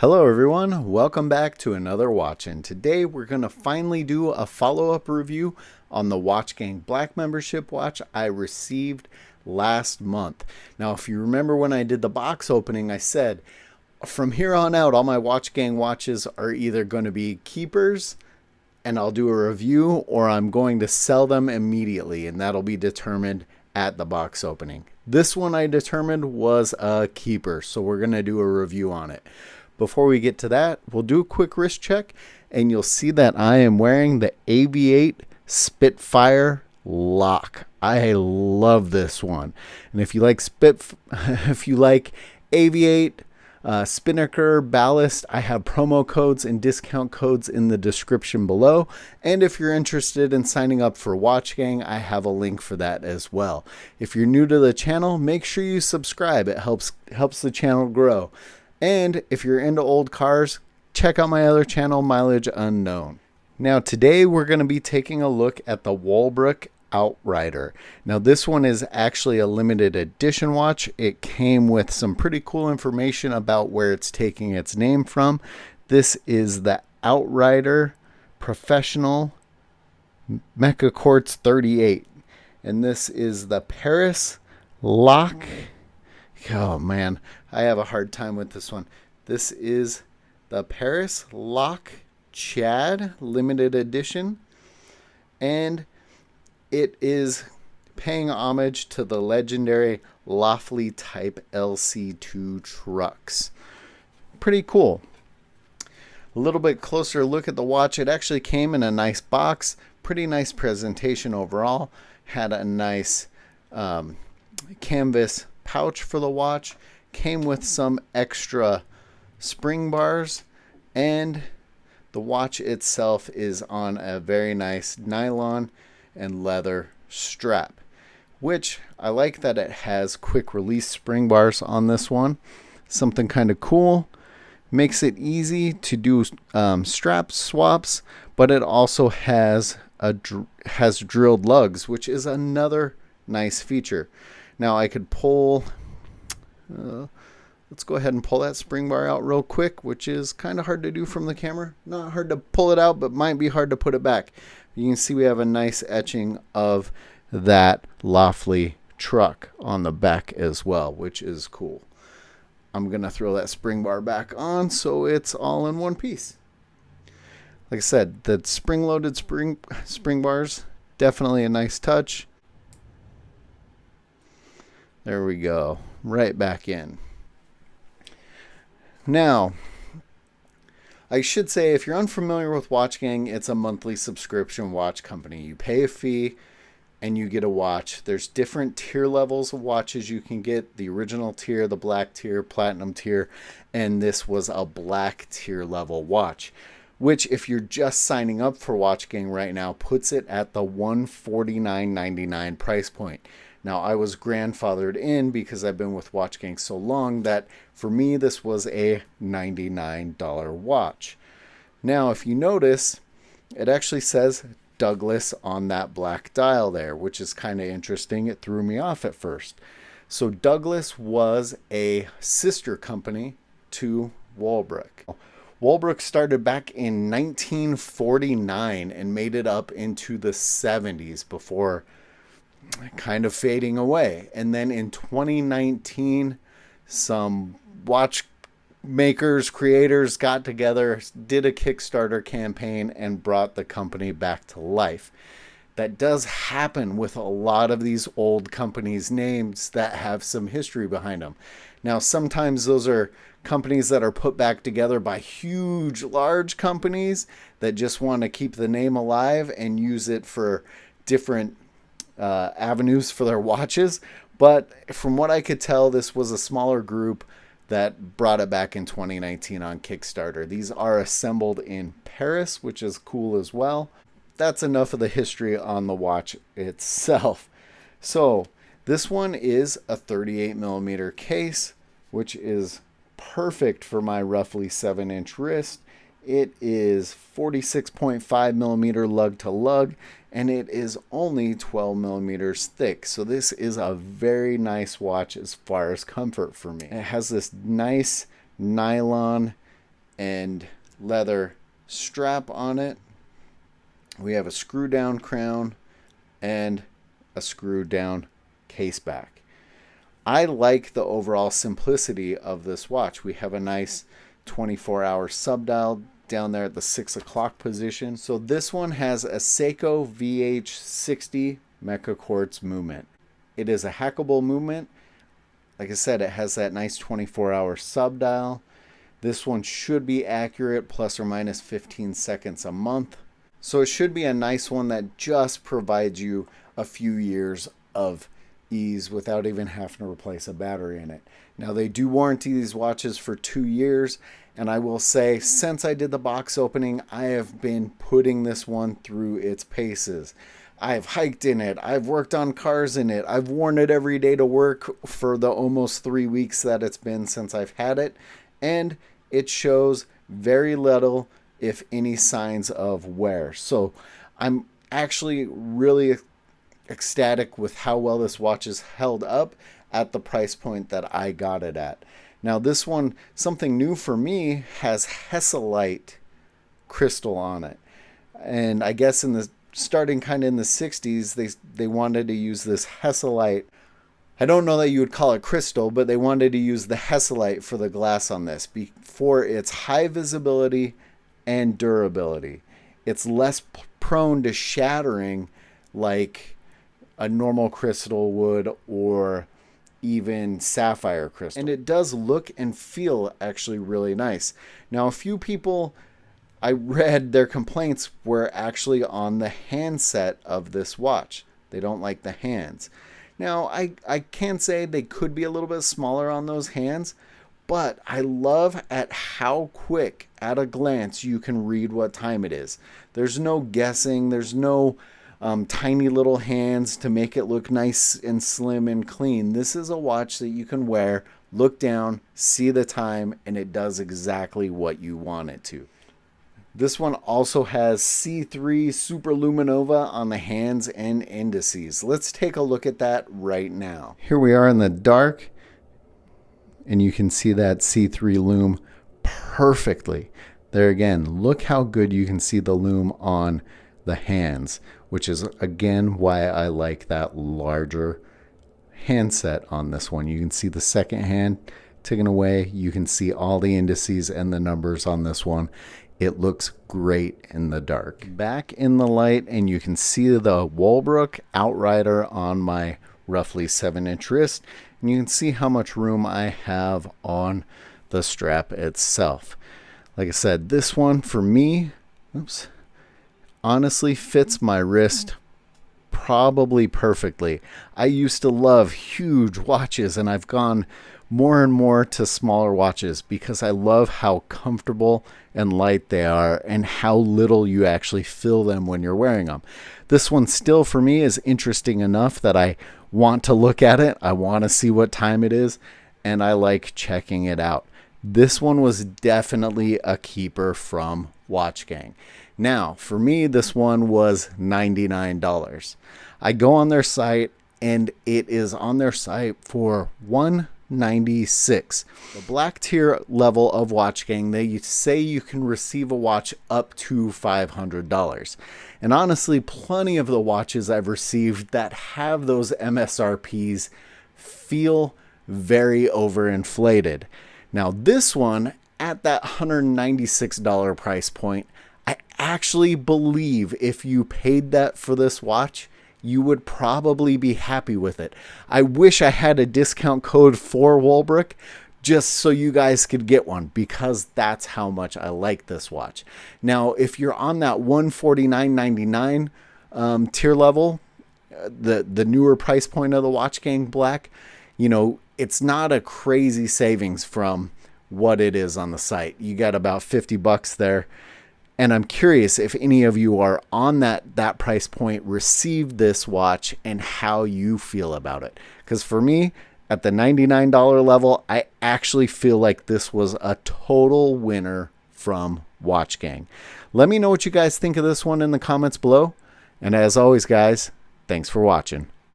Hello everyone, welcome back to another Watchin. Today we're going to finally do a follow-up review on the WatchGang Black membership watch I received last month. Now if you remember when I did the box opening, I said from here on out all my WatchGang watches are either going to be keepers and I'll do a review, or I'm going to sell them immediately, and that'll be determined at the box opening. This one I determined was a keeper, so we're going to do a review on it. Before we get to that, we'll do a quick wrist check, and you'll see that I am wearing the AV8 Spitfire lock. I love this one. And if you like AV8, Spinnaker, Ballast, I have promo codes and discount codes in the description below. And if you're interested in signing up for WatchGang, I have a link for that as well. If you're new to the channel, make sure you subscribe. It helps the channel grow. And if you're into old cars, check out my other channel, Mileage Unknown. Now today we're going to be taking a look at the Wolbrook Outrider. Now this one is actually a limited edition watch. It came with some pretty cool information about where it's taking its name from. This is the Outrider Professional Mecha Quartz 38. And this is the Paris lock. Oh man, I have a hard time with this one. This is the Paris Lock Chad limited edition, and it is paying homage to the legendary Loftley Type LC2 trucks. Pretty cool. A little bit closer look at the watch. It actually came in a nice box. Pretty nice presentation overall. Had a nice canvas pouch for the watch. Came with some extra spring bars, and the watch itself is on a very nice nylon and leather strap, which I like that it has quick release spring bars on this one. Something kind of cool. Makes it easy to do strap swaps, but it also has drilled lugs, which is another nice feature. Now I could pull, let's go ahead and pull that spring bar out real quick, which is kind of hard to do from the camera. Not hard to pull it out, but might be hard to put it back. You can see we have a nice etching of that Loftley truck on the back as well, which is cool. I'm going to throw that spring bar back on so it's all in one piece. Like I said, the spring-loaded spring bars, definitely a nice touch. There we go, right back in. Now, I should say, if you're unfamiliar with WatchGang, it's a monthly subscription watch company. You pay a fee and you get a watch. There's different tier levels of watches you can get. The original tier, the black tier, platinum tier, and this was a black tier level watch, which if you're just signing up for WatchGang right now, puts it at the $149.99 price point. Now, I was grandfathered in because I've been with WatchGang so long that for me, this was a $99 watch. Now, if you notice, it actually says Douglas on that black dial there, which is kind of interesting. It threw me off at first. So Douglas was a sister company to Wolbrook. Wolbrook started back in 1949 and made it up into the 70s before kind of fading away. And then in 2019, some watch makers, creators got together, did a Kickstarter campaign, and brought the company back to life. That does happen with a lot of these old companies' names that have some history behind them. Now, sometimes those are companies that are put back together by huge, large companies that just want to keep the name alive and use it for different avenues for their watches. But from what I could tell, this was a smaller group that brought it back in 2019 on Kickstarter. These are assembled in Paris, which is cool as well. That's enough of the history on the watch itself. So this one is a 38mm case, which is perfect for my roughly 7-inch wrist. It is 46.5mm lug to lug, and it is only 12mm thick. So this is a very nice watch as far as comfort for me. It has this nice nylon and leather strap on it. We have a screw down crown and a screw down case back. I like the overall simplicity of this watch. We have a nice 24-hour subdial down there at the 6 o'clock position. So this one has a Seiko VH60 Mecha Quartz movement. It is a hackable movement. Like I said, it has that nice 24-hour subdial. This one should be accurate, plus or minus 15 seconds a month. So it should be a nice one that just provides you a few years of ease without even having to replace a battery in it. Now, they do warranty these watches for 2 years, and I will say, since I did the box opening, I have been putting this one through its paces. I've hiked in it, I've worked on cars in it, I've worn it every day to work for the almost 3 weeks that it's been since I've had it, and it shows very little, if any, signs of wear. So I'm actually really ecstatic with how well this watch is held up at the price point that I got it at. Now this one, something new for me, has Hesalite crystal on it. And I guess in the starting kind of in the 60s, they wanted to use this Hesalite. I don't know that you would call it crystal, but they wanted to use the Hesalite for the glass on this for its high visibility and durability. It's less prone to shattering like a normal crystal would, or even sapphire crystal. And it does look and feel actually really nice. Now, a few people, I read their complaints were actually on the handset of this watch. They don't like the hands. Now, I can say they could be a little bit smaller on those hands, but I love at how quick at a glance you can read what time it is. There's no guessing. There's no tiny little hands to make it look nice and slim and clean. This is a watch that you can wear, look down, see the time, and it does exactly what you want it to. This one also has C3 Superluminova on the hands and indices. Let's take a look at that right now. Here we are in the dark, and you can see that C3 lume perfectly. There again, look how good you can see the lume on the hands, which is again why I like that larger handset on this one. You can see the second hand taken away. You can see all the indices and the numbers on this one. It looks great in the dark. Back in the light, and you can see the Wolbrook Outrider on my roughly 7-inch wrist, and you can see how much room I have on the strap itself. Like I said, this one for me, honestly fits my wrist probably perfectly. I used to love huge watches, and I've gone more and more to smaller watches because I love how comfortable and light they are and how little you actually feel them when you're wearing them. This one still for me is interesting enough that I want to look at it. I want to see what time it is, and I like checking it out. This one was definitely a keeper from WatchGang. Now, for me, this one was $99. I go on their site, and it is on their site for $196. The black tier level of WatchGang, they say you can receive a watch up to $500. And honestly, plenty of the watches I've received that have those MSRPs feel very overinflated. Now, this one, at that $196 price point, I actually believe if you paid that for this watch, you would probably be happy with it. I wish I had a discount code for Wolbrook just so you guys could get one, because that's how much I like this watch. Now, if you're on that $149.99 tier level, the newer price point of the WatchGang Black, you know, it's not a crazy savings from what it is on the site. You got about $50 there. And I'm curious if any of you are on that price point, received this watch, and how you feel about it. Because for me, at the $99 level, I actually feel like this was a total winner from WatchGang. Let me know what you guys think of this one in the comments below. And as always, guys, thanks for watching.